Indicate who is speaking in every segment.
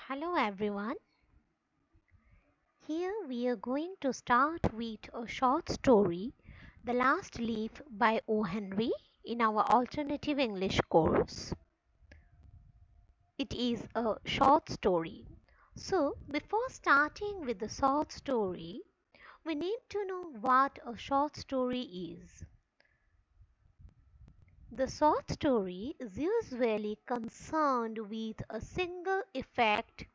Speaker 1: Hello everyone. Here we are going to start with a short story, The Last Leaf by O. Henry in our alternative English course. It is a short story. So, before starting with the short story, we need to know what a short story is. The short story is usually concerned with a single effect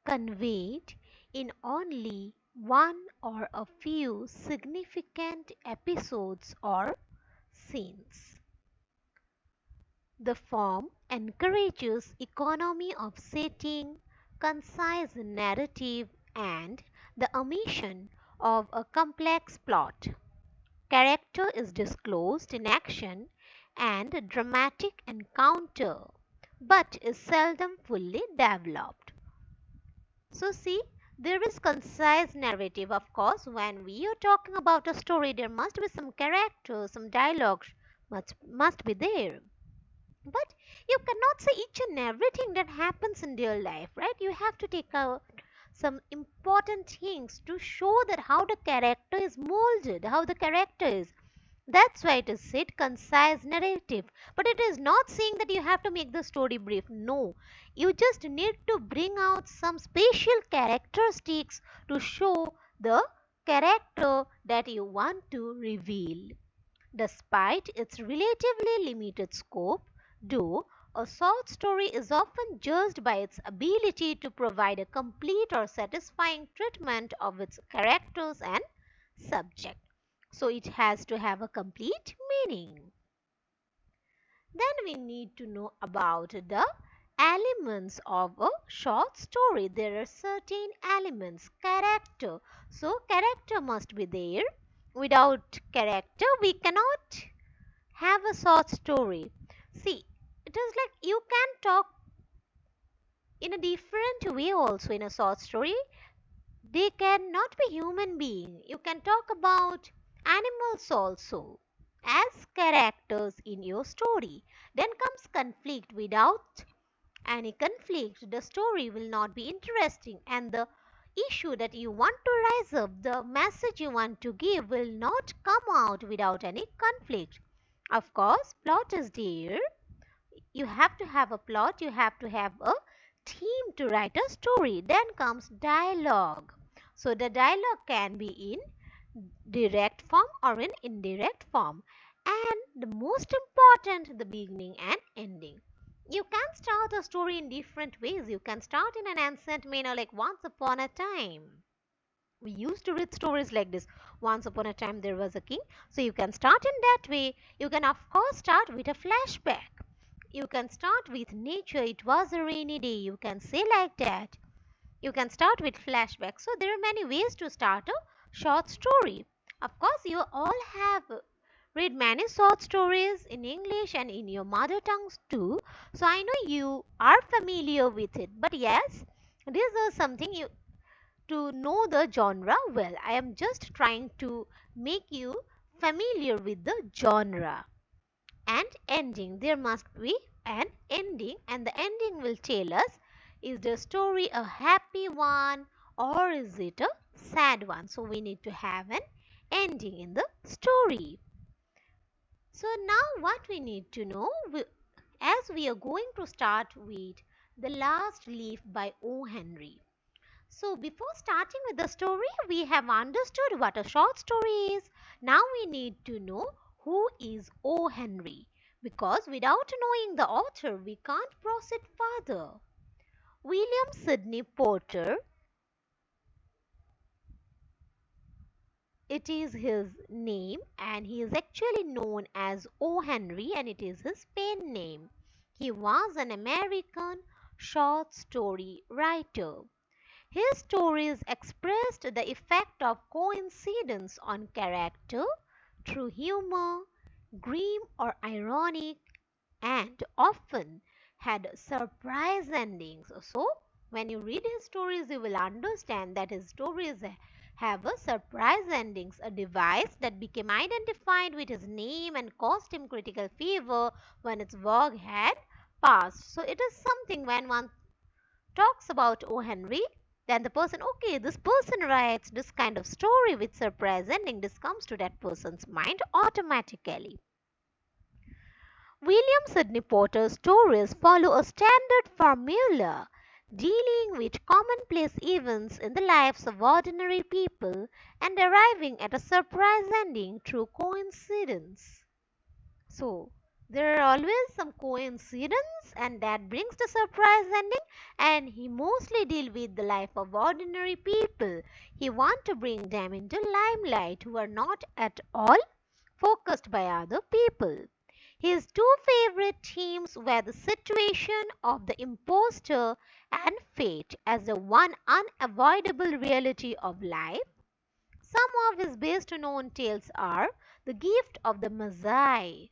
Speaker 1: conveyed in only one or a few significant episodes or scenes. The form encourages economy of setting, concise narrative, and the omission of a complex plot. Character is disclosed in action and dramatic encounter, but is seldom fully developed. So see, there is concise narrative. Of course, when we are talking about a story, there must be some characters, some dialogues must be there. But you cannot say each and everything that happens in real life, right? You have to take out some important things to show that how the character is molded, how the character is. That's why it is said concise narrative. But it is not saying that you have to make the story brief. No. You just need to bring out some special characteristics to show the character that you want to reveal. Despite its relatively limited scope, though, a short story is often judged by its ability to provide a complete or satisfying treatment of its characters and subject. So it has to have a complete meaning. Then we need to know about the elements of a short story. There are certain elements, character. So character must be there. Without character, we cannot have a short story. See, it is like you can talk in a different way also in a short story. They cannot be human being. You can talk about animals also as characters in your story. Then comes conflict. Without any conflict, the story will not be interesting, and the issue that you want to rise up, the message you want to give will not come out without any conflict. Of course, plot is there. You have to have a plot, you have to have a theme to write a story. Then comes dialogue. So the dialogue can be in direct form or in indirect form. And the most important, the beginning and ending. You can start a story in different ways. You can start in an ancient manner like once upon a time. We used to read stories like this. Once upon a time there was a king. So you can start in that way. You can of course start with a flashback. You can start with nature. It was a rainy day. You can say like that. You can start with flashback. So there are many ways to start a short story. Of course, you all have read many short stories in English and in your mother tongues too. So I know you are familiar with it. But yes, this is something you to know the genre well. I am just trying to make you familiar with the genre. And ending. There must be an ending, and the ending will tell us is the story a happy one or is it a sad one. So we need to have an ending in the story. So now what we need to know, as we are going to start with The Last Leaf by O. Henry. So before starting with the story, we have understood what a short story is. Now we need to know who is O. Henry, because without knowing the author, we can't proceed further. William Sidney Porter, it is his name, and he is actually known as O. Henry, and it is his pen name. He was an American short story writer. His stories expressed the effect of coincidence on character through humor, grim or ironic, and often had surprise endings. So, when you read his stories, you will understand that his stories have a surprise endings, a device that became identified with his name and caused him critical fever when its work had passed. So, it is something when one talks about O. Henry, then the person, okay, this person writes this kind of story with surprise ending. This comes to that person's mind automatically. William Sidney Potter's stories follow a standard formula, dealing with commonplace events in the lives of ordinary people and arriving at a surprise ending through coincidence. So, there are always some coincidence and that brings the surprise ending, and he mostly deal with the life of ordinary people. He want to bring them into limelight who are not at all focused by other people. His two favorite themes were the situation of the impostor and fate as the one unavoidable reality of life. Some of his best known tales are The Gift of the Magi,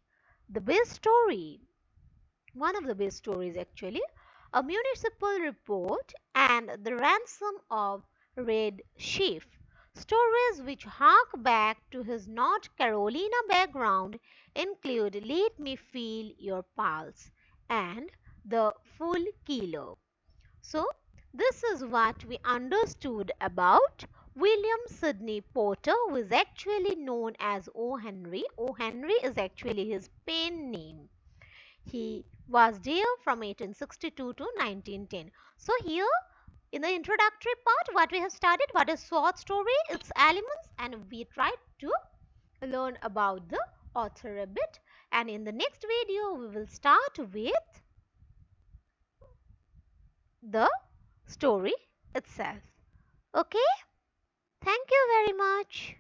Speaker 1: the best story, one of the best stories actually, A Municipal Report, and The Ransom of Red Chief. Stories which hark back to his North Carolina background include Let Me Feel Your Pulse and The Full Kilo. So, this is what we understood about William Sidney Potter, who is actually known as O. Henry. O. Henry is actually his pen name. He was there from 1862 to 1910. So, here in the introductory part, what we have studied, what is short story, its elements, and we tried to learn about the author a bit. And in the next video, we will start with the story itself. Okay? Thank you very much.